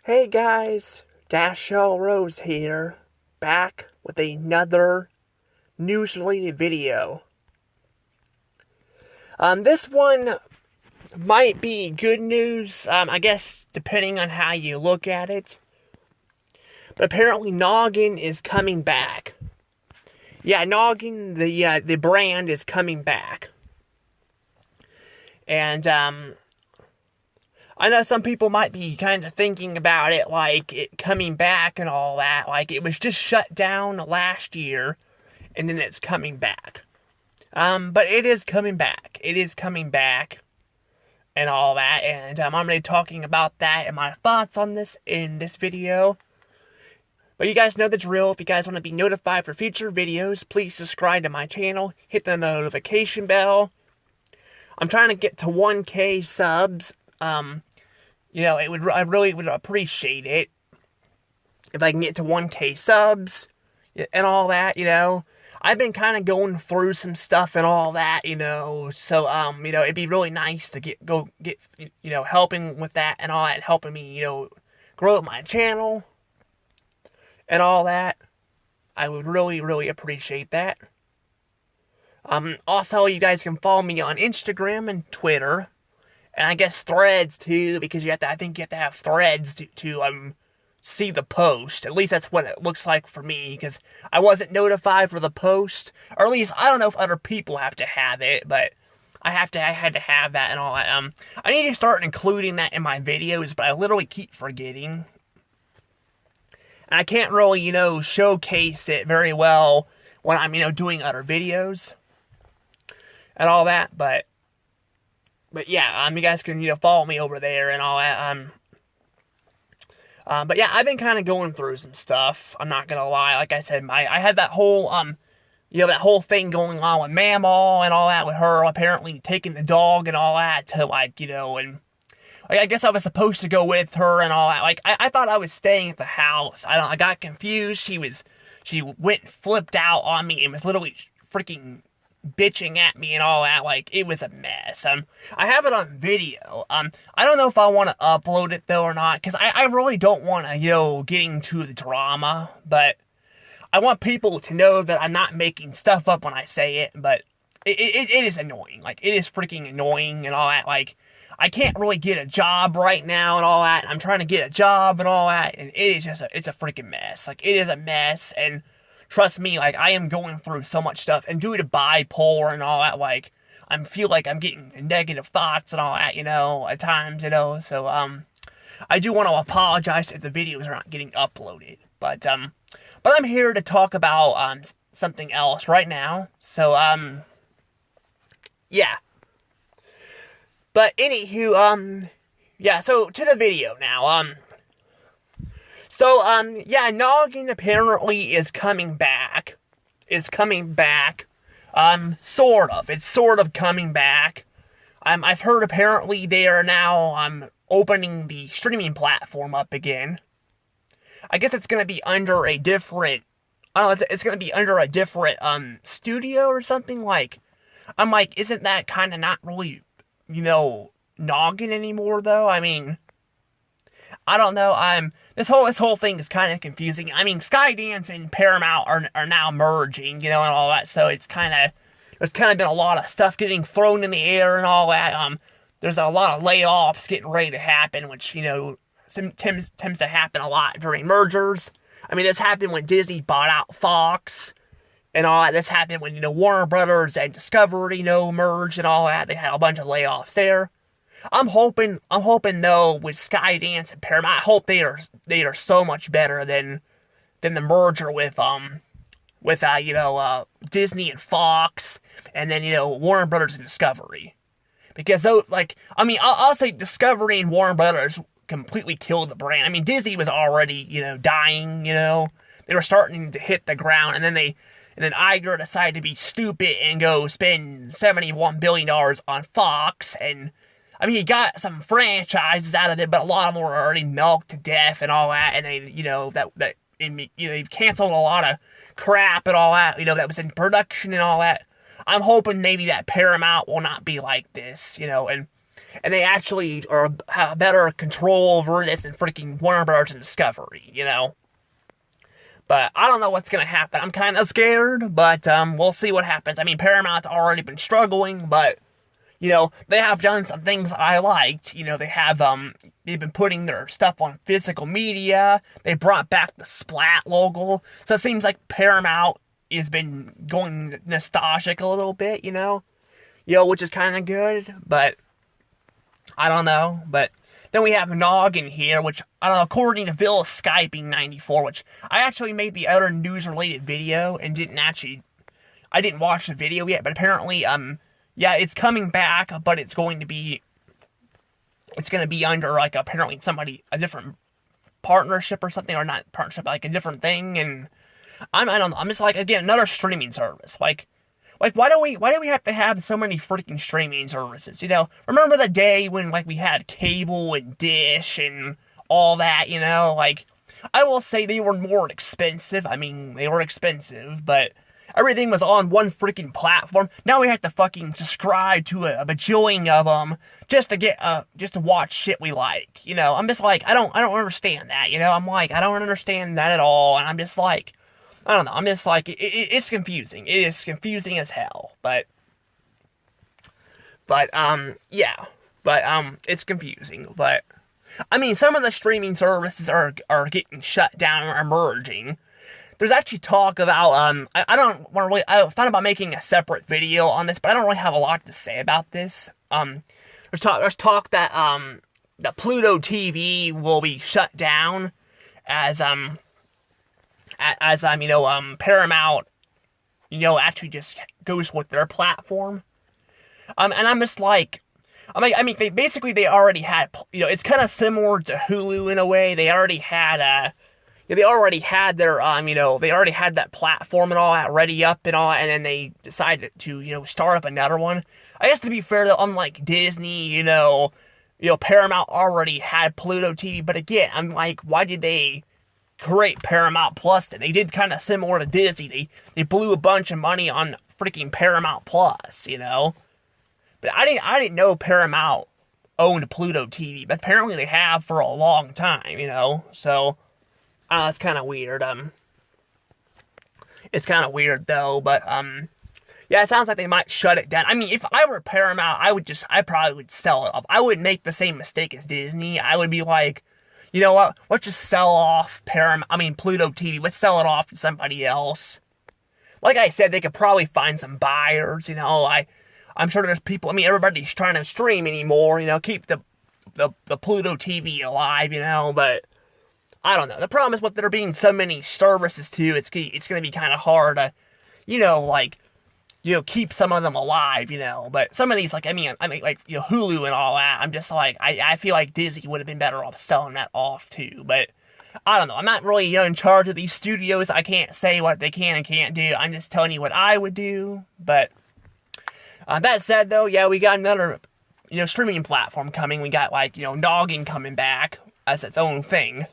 Hey guys, Dashell Rose here, back with another news-related video. This one might be good news, I guess, depending on how you look at it. But apparently Noggin is coming back. Yeah, Noggin, the brand, is coming back. And, I know some people might be kind of thinking about it like it coming back and all that, like it was just shut down last year and then it's coming back. But it is coming back. It is coming back and all that, and I'm going to be talking about that and my thoughts on this in this video. But you guys know the drill. If you guys want to be notified for future videos, please subscribe to my channel, hit the notification bell. I'm trying to get to 1K subs. I really would appreciate it if I can get to 1K subs and all that, I've been kind of going through some stuff and all that, so, it'd be really nice to get helping with that and all that, helping me, grow my channel and all that. I would really, really appreciate that. Also, you guys can follow me on Instagram and Twitter. And I guess Threads too, because I think you have to have Threads to see the post. At least that's what it looks like for me, because I wasn't notified for the post. Or at least, I don't know if other people have to have it, but I had to have that and all that. I need to start including that in my videos, but I literally keep forgetting. And I can't really, showcase it very well when I'm, doing other videos and all that, But yeah, you guys can, follow me over there and all that. But yeah, I've been kind of going through some stuff. I'm not gonna lie. Like I said, I had that whole, that whole thing going on with Mamaw and all that, with her apparently taking the dog and all that to, and I guess I was supposed to go with her and all that. I thought I was staying at the house. I got confused. She went and flipped out on me and was literally freaking bitching at me and all that. It was a mess. I have it on video. I don't know if I want to upload it though or not, because I really don't want to, get into the drama, but I want people to know that I'm not making stuff up when I say it, but it is annoying. It is freaking annoying and all that. I can't really get a job right now and all that. I'm trying to get a job and all that, and it is it's a freaking mess. It is a mess, and trust me, I am going through so much stuff, and due to bipolar and all that, I feel like I'm getting negative thoughts and all that, at times, so, I do want to apologize if the videos are not getting uploaded, but I'm here to talk about, something else right now, so, yeah. But, anywho, yeah, so, to the video now, yeah, Noggin apparently is coming back. It's coming back. Sort of. It's sort of coming back. I've heard apparently they are now, opening the streaming platform up again. I guess it's gonna be under a different, I don't know, it's gonna be under a different, studio or something, I'm isn't that kinda not really, Noggin anymore, though? I don't know, this whole thing is kind of confusing. Skydance and Paramount are now merging, and all that, so there's kind of been a lot of stuff getting thrown in the air and all that. There's a lot of layoffs getting ready to happen, which, tends to happen a lot during mergers. This happened when Disney bought out Fox and all that. This happened when, Warner Brothers and Discovery, merged and all that. They had a bunch of layoffs there. I'm hoping though, with Skydance and Paramount, I hope they are so much better than the merger with Disney and Fox, and then, Warner Brothers and Discovery. Because though, I'll say Discovery and Warner Brothers completely killed the brand. Disney was already, dying, they were starting to hit the ground, and then Iger decided to be stupid and go spend $71 billion on Fox, and he got some franchises out of it, but a lot of them were already milked to death and all that, and they, they canceled a lot of crap and all that, that was in production and all that. I'm hoping maybe that Paramount will not be like this, and and they actually have better control over this than freaking Warner Bros. And Discovery, you know? But I don't know what's gonna happen. I'm kind of scared, but we'll see what happens. I mean, Paramount's already been struggling, but you know, they have done some things I liked. You know, they've been putting their stuff on physical media. They brought back the Splat logo, so it seems like Paramount has been going nostalgic a little bit. You know, which is kind of good, but I don't know, but. Then we have Noggin here, which, I don't know, according to Bill Skyping 94, which I actually made the other news-related video and I didn't watch the video yet, but apparently, yeah, it's coming back, but it's going to be under, like, apparently a different partnership or something, or not partnership, like a different thing, and I don't know, I'm just like, again, another streaming service, like, why do we have to have so many freaking streaming services, you know? Remember the day when, like, we had cable and Dish and all that, you know? Like, I will say they were more expensive. I mean, they were expensive, but everything was on one freaking platform. Now we have to fucking subscribe to a bajillion of them just to watch shit we like, you know? I'm just like, I don't understand that, you know? I'm like, I don't understand that at all, and I'm just like, I don't know, I'm just like, it's confusing. It is confusing as hell, but, yeah, but, it's confusing, but, I mean, some of the streaming services are getting shut down or merging. There's actually talk about, I thought about making a separate video on this, but I don't really have a lot to say about this. There's talk that, that Pluto TV will be shut down as Paramount, actually just goes with their platform. And I'm just like, they already had, it's kind of similar to Hulu in a way. They already had, they already had their, they already had that platform and all that ready up and all, and then they decided to, start up another one. I guess to be fair though, unlike Disney, Paramount already had Pluto TV, but again, I'm like, why did they create Paramount Plus? They did kind of similar to Disney. They blew a bunch of money on freaking Paramount Plus, But I didn't know Paramount owned Pluto TV, but apparently they have for a long time, So it's kind of weird. It's kind of weird though, but yeah, it sounds like they might shut it down. I mean, if I were Paramount, I probably would sell it off. I wouldn't make the same mistake as Disney. I would be like, you know what? Let's just sell off Pluto TV. Let's sell it off to somebody else. Like I said, they could probably find some buyers. I'm sure there's people. Everybody's trying to stream anymore. Keep the Pluto TV alive. But I don't know. The problem is with there being so many services too. It's gonna be kind of hard to, keep some of them alive, but some of these, Hulu and all that, I'm just like, I feel like Disney would have been better off selling that off too, but I don't know, I'm not really in charge of these studios, I can't say what they can and can't do, I'm just telling you what I would do, but, that said though, yeah, we got another, streaming platform coming, we got Noggin coming back as its own thing.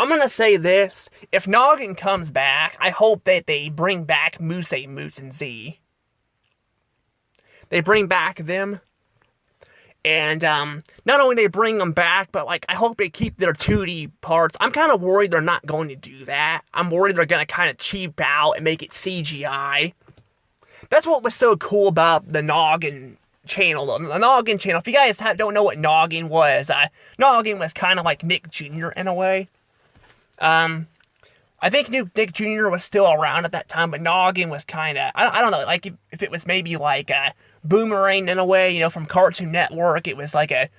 I'm gonna say this, if Noggin comes back, I hope that they bring back Moose and Z. They bring back them, and, not only they bring them back, but, I hope they keep their 2D parts. I'm kind of worried they're not going to do that. I'm worried they're gonna kind of cheap out and make it CGI. That's what was so cool about the Noggin channel. The Noggin channel, if you guys don't know what Noggin was kind of like Nick Jr. in a way. I think Nick Jr. was still around at that time, but Noggin was kind of, I don't know, if it was maybe like a Boomerang in a way, from Cartoon Network. It was like a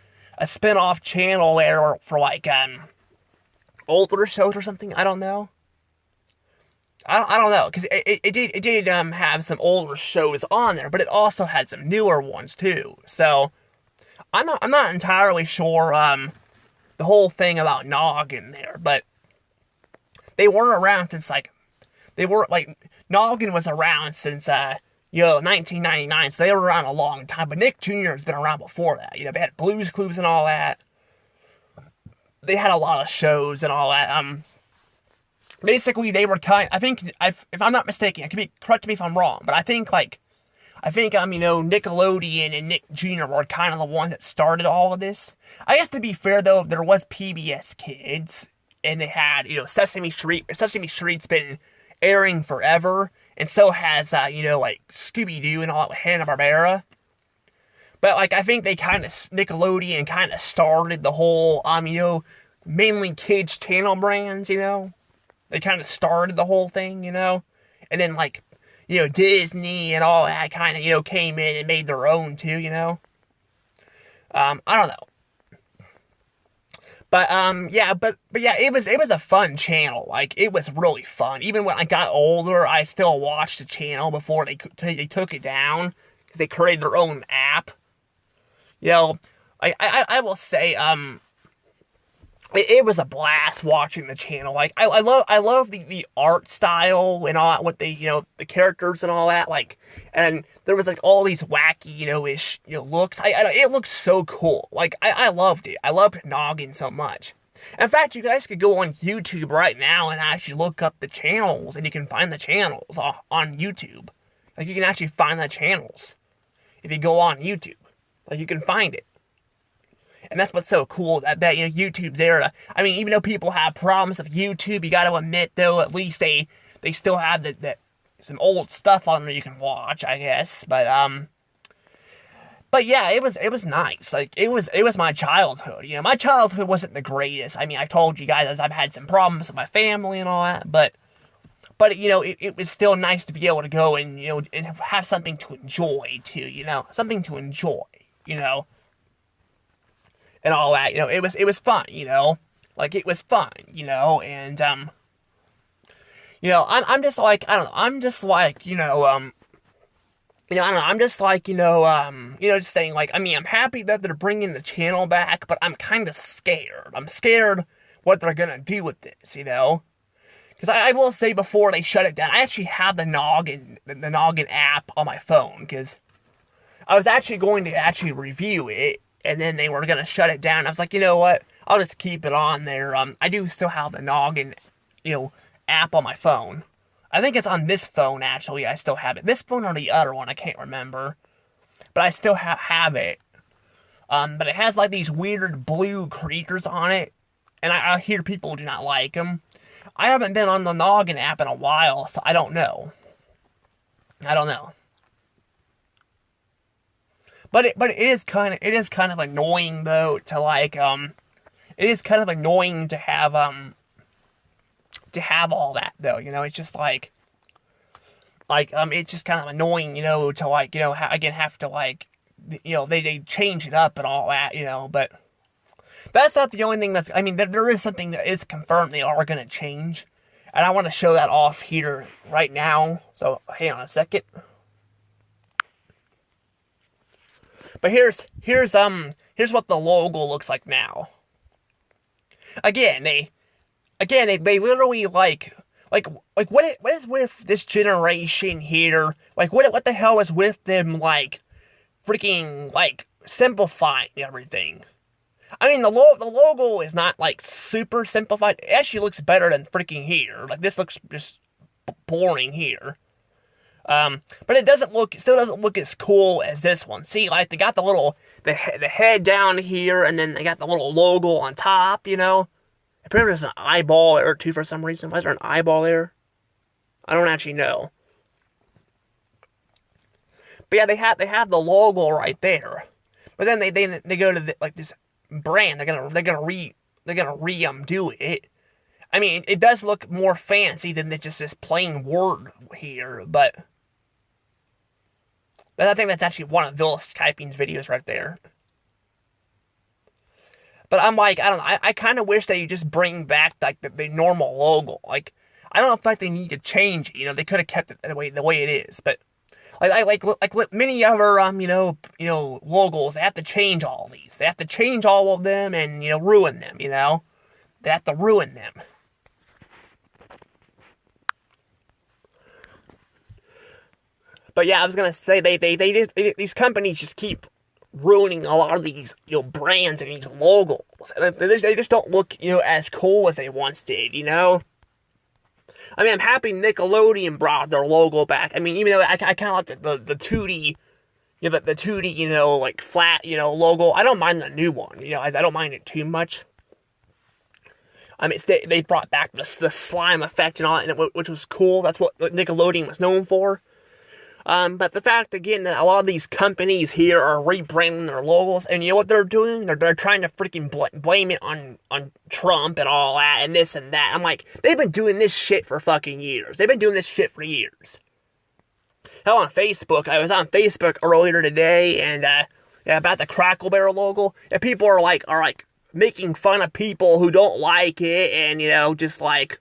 spin-off channel where for older shows or something. I don't know. I don't know, because it did have some older shows on there, but it also had some newer ones too. So I'm not entirely sure the whole thing about Noggin there, but they weren't around since, Noggin was around since, 1999, so they were around a long time, but Nick Jr. has been around before that, they had Blue's Clues and all that, they had a lot of shows and all that, basically, they were if I'm not mistaken, correct me if I'm wrong, but I think, I think, Nickelodeon and Nick Jr. were kind of the ones that started all of this. I guess to be fair, though, there was PBS Kids, and they had, Sesame Street. Sesame Street's been airing forever, and so has, like, Scooby-Doo and all that with Hanna-Barbera. But, like, I think Nickelodeon kind of started the whole, mainly kids channel brands, They kind of started the whole thing, And then, like, Disney and all that kind of, came in and made their own too, I don't know. But, yeah, it was a fun channel. Like, it was really fun. Even when I got older, I still watched the channel before they took it down. Because they created their own app. I will say, it was a blast watching the channel. Like, I love the art style and all that, with the characters and all that. Like, and there was like all these wacky, ish, looks. It looks so cool. Like, I loved it. I loved Noggin so much. In fact, you guys could go on YouTube right now and actually look up the channels, and you can find the channels on YouTube. Like, you can actually find the channels if you go on YouTube. Like, you can find it. And that's what's so cool, that YouTube's there. Even though people have problems with YouTube, you gotta admit, though, at least they still have some old stuff on there you can watch, I guess. But yeah, it was nice. Like, it was my childhood. My childhood wasn't the greatest. I told you guys I've had some problems with my family and all that, but it was still nice to be able to go and, and have something to enjoy, too, something to enjoy, and all that, it was fun, like, it was fun, and, I'm just like, I don't know, I'm just like, I don't know, I'm just like, just saying, like, I'm happy that they're bringing the channel back, but I'm kind of scared. I'm scared what they're gonna do with this, Because I will say, before they shut it down, I actually have the Noggin app on my phone, because I was actually going to review it, and then they were going to shut it down. I was like, you know what? I'll just keep it on there. I do still have the Noggin, app on my phone. I think it's on this phone, actually. I still have it. This phone or the other one, I can't remember. But I still have it. But it has, like, these weird blue creatures on it. And I hear people do not like them. I haven't been on the Noggin app in a while, so I don't know. But it is kind of annoying, though, to, like, it is kind of annoying to have all that, though, it's just like, it's just kind of annoying, to, like, again, have to, like, they change it up and all that, but that's not the only thing there is something that is confirmed they are going to change, and I want to show that off here right now, so hang on a second. But here's what the logo looks like now. Again, they literally like what is with this generation here? Like, what the hell is with them, like, freaking, like, simplifying everything? The logo is not, like, super simplified. It actually looks better than freaking here. Like, this looks just boring here. But it still doesn't look as cool as this one. See, like, they got the head down here, and then they got the little logo on top, Apparently there's an eyeball there, too, for some reason. Why is there an eyeball there? I don't actually know. But yeah, they have the logo right there. But then they go to this brand. They're gonna redo it. It does look more fancy than just this plain word here, but I think that's actually one of Bill Skyping's videos right there. But I'm like, I don't know, I kind of wish they just bring back, like, the normal logo. Like, I don't know if they need to change it, they could have kept it the way it is, but like many other, logos, they have to change all these. They have to change all of them and, ruin them, They have to ruin them. But yeah, I was gonna say, these companies just keep ruining a lot of these, brands and these logos. They just don't look, as cool as they once did, I mean, I'm happy Nickelodeon brought their logo back. I mean, even though I kind of like the 2D, the 2D, like flat, logo. I don't mind the new one. I don't mind it too much. I mean, they brought back the slime effect and all that, which was cool. That's what Nickelodeon was known for. But the fact, again, that a lot of these companies here are rebranding their logos, and you know what they're doing? They're trying to freaking blame it on Trump and all that, and this and that. I'm like, they've been doing this shit for fucking years. They've been doing this shit for years. Hell, on Facebook, I was on Facebook earlier today, and, about the Crackle Barrel logo, and people are like, making fun of people who don't like it, and, just like,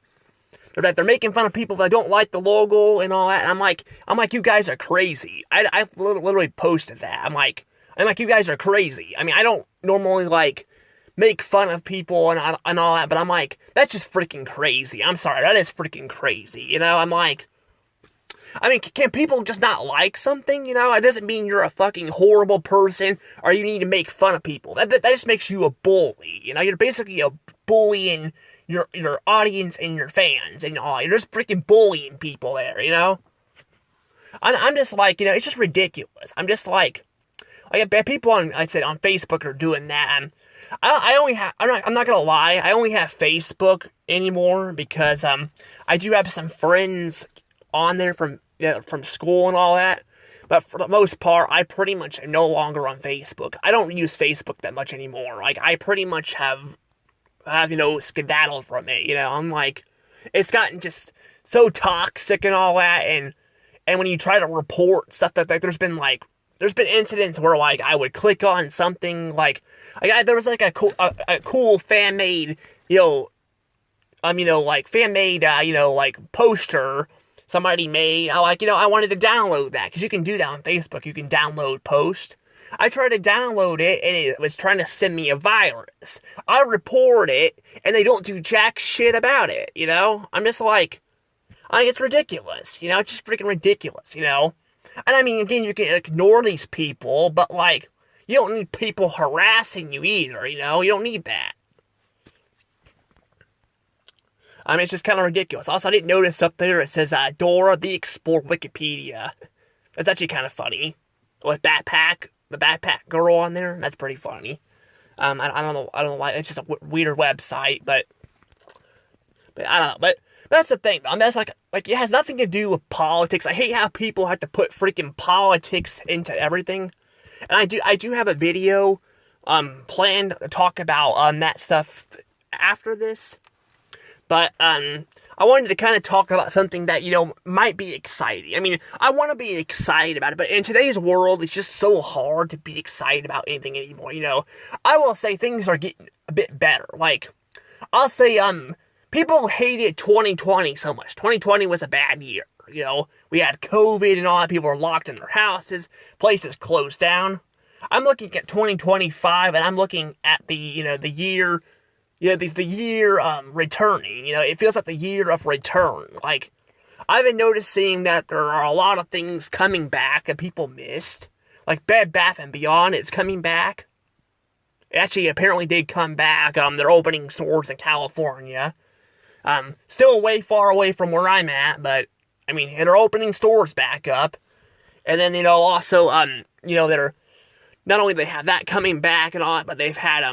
they're making fun of people that don't like the logo and all that. And I'm like, you guys are crazy. I literally posted that. I'm like, you guys are crazy. I mean, I don't normally like make fun of people and all that, but I'm like, that's just freaking crazy. I'm sorry, that is freaking crazy. I'm like, I mean, can people just not like something? It doesn't mean you're a fucking horrible person or you need to make fun of people. That just makes you a bully. You're basically a bullying your audience and your fans and all. You're just freaking bullying people there, I'm just like, it's just ridiculous. I'm just like people on Facebook are doing that. I'm not gonna lie, I only have Facebook anymore because I do have some friends on there from school and all that. But for the most part, I pretty much am no longer on Facebook. I don't use Facebook that much anymore. Like, I pretty much have skedaddled from it, I'm like, it's gotten just so toxic and all that, and when you try to report stuff there's been incidents where, like, I would click on something, there was, like, a cool fan-made, fan-made, poster somebody made. I wanted to download that, because you can do that on Facebook, you can download post. I tried to download it, and it was trying to send me a virus. I report it, and they don't do jack shit about it, I'm just like, it's ridiculous, it's just freaking ridiculous, And I mean, again, you can ignore these people, but, like, you don't need people harassing you either, you don't need that. I mean, it's just kind of ridiculous. Also, I didn't notice up there, it says, Dora the Explorer Wikipedia. That's actually kind of funny. With the backpack girl on there, that's pretty funny. I don't know why, it's just a weird website, but I don't know, but that's the thing, that's like, it has nothing to do with politics. I hate how people have to put freaking politics into everything, and I do have a video, planned to talk about, that stuff after this, but, I wanted to kind of talk about something that, might be exciting. I mean, I want to be excited about it, but in today's world, it's just so hard to be excited about anything anymore, I will say things are getting a bit better. Like, I'll say, people hated 2020 so much. 2020 was a bad year, We had COVID and all that. People were locked in their houses. Places closed down. I'm looking at 2025, and I'm looking at the year... the year, returning, it feels like the year of return. Like, I've been noticing that there are a lot of things coming back that people missed. Like, Bed Bath & Beyond is coming back. It actually apparently did come back. They're opening stores in California. Still way far away from where I'm at, but, I mean, they're opening stores back up. And then, also, they're, not only they have that coming back and all that, but they've had,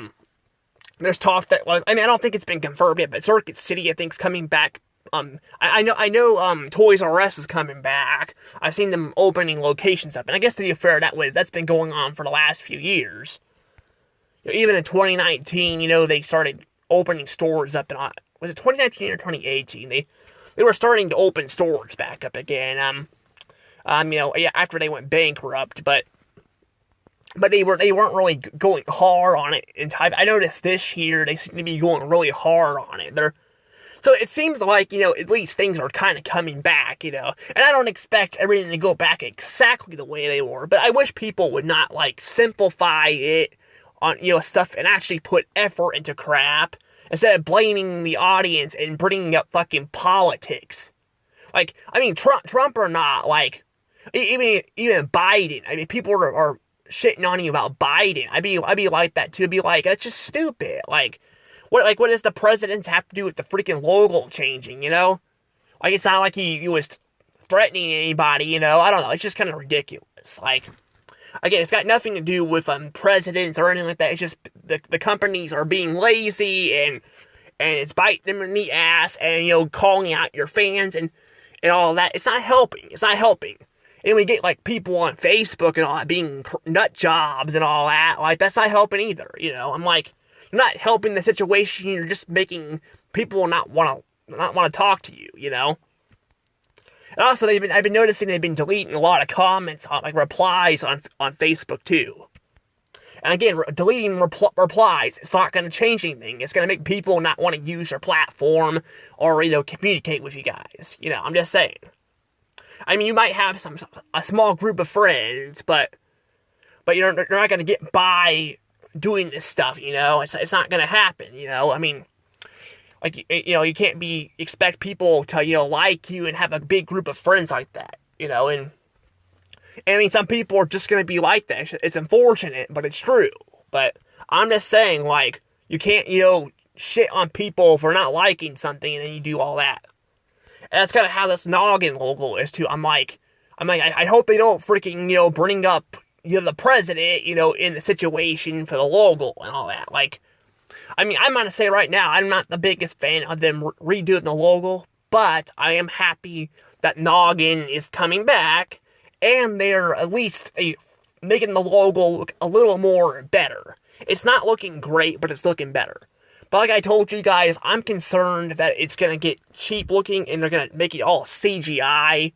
there's talk that, I don't think it's been confirmed yet, but Circuit City, I think, is coming back. I know, Toys R Us is coming back. I've seen them opening locations up, and I guess to be fair, that's been going on for the last few years. Even in 2019, they started opening stores up, and was it 2019 or 2018? They were starting to open stores back up again, after they went bankrupt, but they weren't really going hard on it in time. I noticed this year they seem to be going really hard on it. So it seems like, at least things are kind of coming back, and I don't expect everything to go back exactly the way they were, but I wish people would not, simplify it on, stuff and actually put effort into crap instead of blaming the audience and bringing up fucking politics. Trump or not, even Biden, people are shitting on you about Biden. I'd be like that too. I'd be like, that's just stupid. What does the president have to do with the freaking logo changing, Like, it's not like he was threatening anybody, you know? I don't know. It's just kind of ridiculous. Like, again, it's got nothing to do with presidents or anything like that. It's just the companies are being lazy and it's biting them in the ass and, you know, calling out your fans and all that. It's not helping. It's not helping. And we get, like, people on Facebook and all that being nut jobs and all that. Like, that's not helping either, you know? I'm like, you're not helping the situation. You're just making people not want to talk to you, you know? And also, I've been noticing they've been deleting a lot of comments, on, like, replies on Facebook, too. And again, deleting replies, it's not going to change anything. It's going to make people not want to use your platform or, you know, communicate with you guys. You know, I'm just saying. I mean, you might have a small group of friends, but you're not going to get by doing this stuff, you know? It's not going to happen, you know? I mean, like, you know, you can't expect people to, you know, like you and have a big group of friends like that, you know? And I mean, some people are just going to be like that. It's unfortunate, but it's true. But I'm just saying, like, you can't, you know, shit on people for not liking something and then you do all that. And that's kind of how this Noggin logo is, too. I hope they don't freaking, you know, bring up, you know, the president, you know, in the situation for the logo and all that. Like, I mean, I'm going to say right now, I'm not the biggest fan of them redoing the logo, but I am happy that Noggin is coming back, and they're at least making the logo look a little more better. It's not looking great, but it's looking better. But like I told you guys, I'm concerned that it's going to get cheap looking, and they're going to make it all CGI.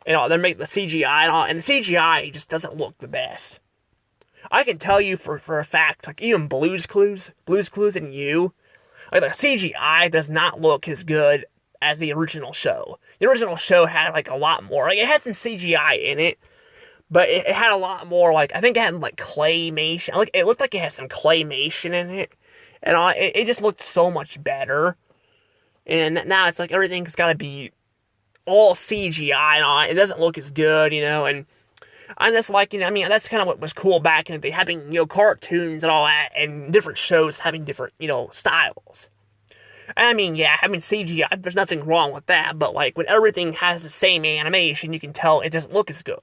You know, they're making the CGI and all, and the CGI just doesn't look the best. I can tell you for a fact, like, even Blue's Clues and You, like, the CGI does not look as good as the original show. The original show had, like, a lot more, like, it had some CGI in it, but it had a lot more, like, I think it had, like, claymation, like, it looked like it had some claymation in it, and it just looked so much better, and now it's like, everything's gotta be all CGI and all, it doesn't look as good, you know, and I'm just like, you know, I mean, that's kind of what was cool back in the day, having, you know, cartoons and all that, and different shows having different, you know, styles. I mean, yeah, having CGI, there's nothing wrong with that, but, like, when everything has the same animation, you can tell it doesn't look as good.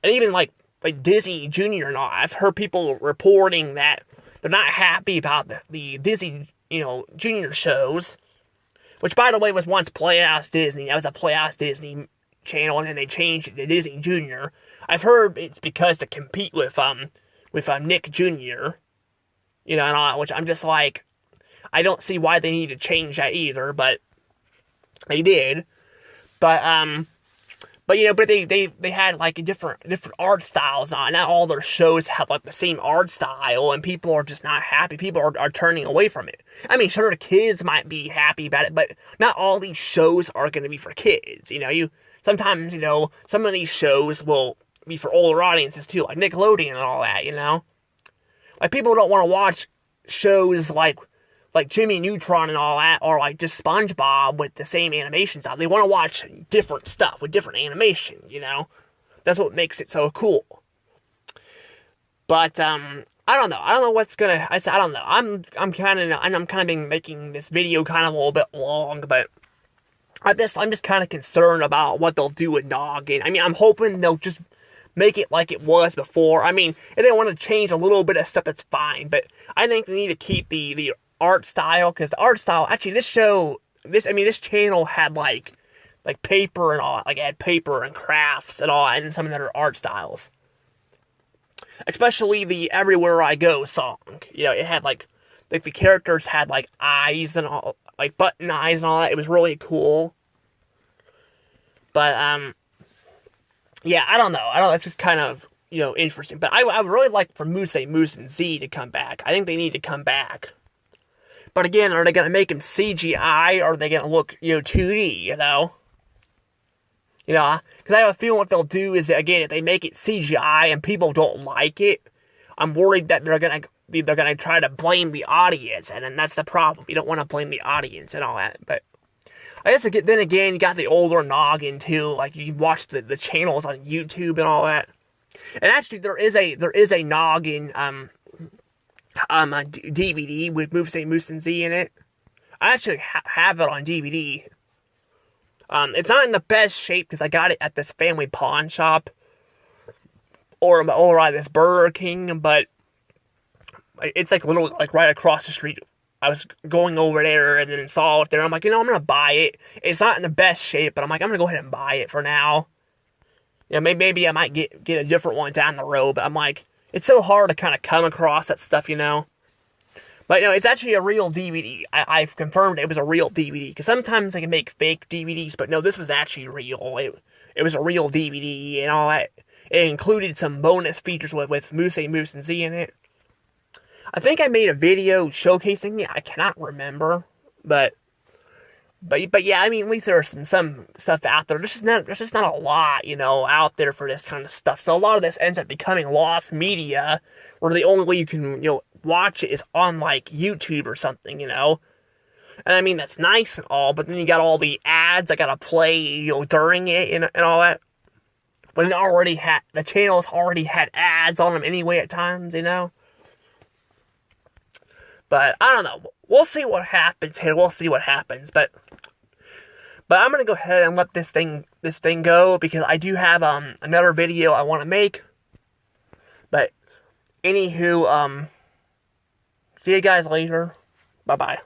And even, like Disney Junior and all, I've heard people reporting that they're not happy about the Disney, you know, Junior shows, which, by the way, was once Playhouse Disney. That was a Playhouse Disney channel, and then they changed it to Disney Junior. I've heard it's because to compete with Nick Jr., you know, and all, which I'm just like, I don't see why they need to change that either, but they did. But you know, but they had, like, different art styles now. Not all their shows have, like, the same art style, and people are just not happy. People are turning away from it. I mean, sure, the kids might be happy about it, but not all these shows are going to be for kids. You know, sometimes, you know, some of these shows will be for older audiences too, like Nickelodeon and all that, you know? Like, people don't want to watch shows like Jimmy Neutron and all that, or like just SpongeBob with the same animation style. They want to watch different stuff with different animation, you know? That's what makes it so cool. But, I don't know. I don't know what's gonna, I don't know. I'm kind of been making this video kind of a little bit long, but I'm just kind of concerned about what they'll do with Noggin. I mean, I'm hoping they'll just make it like it was before. I mean, if they want to change a little bit of stuff, that's fine. But I think they need to keep the art style, because the art style, actually, this channel had like paper and all, like, it had paper and crafts and all, and some of their art styles. Especially the Everywhere I Go song. You know, it had like the characters had like eyes and all, like button eyes and all that. It was really cool. But, yeah, I don't know. It's just kind of, you know, interesting. But I would really like for Moose and Z to come back. I think they need to come back. But again, are they going to make them CGI, or are they going to look, you know, 2D, you know? You know, because I have a feeling what they'll do is, again, if they make it CGI and people don't like it, I'm worried that they're going to try to blame the audience, and then that's the problem. You don't want to blame the audience and all that, but I guess then again, you got the older Noggin too. Like, you can watch the channels on YouTube and all that. And actually, there is a Noggin a DVD with Moose and Z in it. I actually have it on DVD. It's not in the best shape because I got it at this family pawn shop or at this Burger King, but it's like little like right across the street. I was going over there and then saw it there. I'm like, I'm gonna buy it. It's not in the best shape, but I'm like, I'm gonna go ahead and buy it for now. Maybe I might get a different one down the road, but I'm like, it's so hard to kind of come across that stuff. But it's actually a real DVD. I've confirmed it was a real DVD, because sometimes they can make fake DVDs, but no, this was actually real. It was a real DVD and all that. It included some bonus features with Moose and Z in it. I think I made a video showcasing it. I cannot remember, but yeah, I mean, at least there's some stuff out there. There's just not a lot, out there for this kind of stuff. So a lot of this ends up becoming lost media, where the only way you can, watch it is on, like, YouTube or something, And I mean, that's nice and all, but then you got all the ads I gotta play, during it and all that. But the channel's already had ads on them anyway at times, But, I don't know. We'll see what happens here. We'll see what happens, but I'm gonna go ahead and let this thing go, because I do have another video I want to make. But anywho, see you guys later. Bye bye.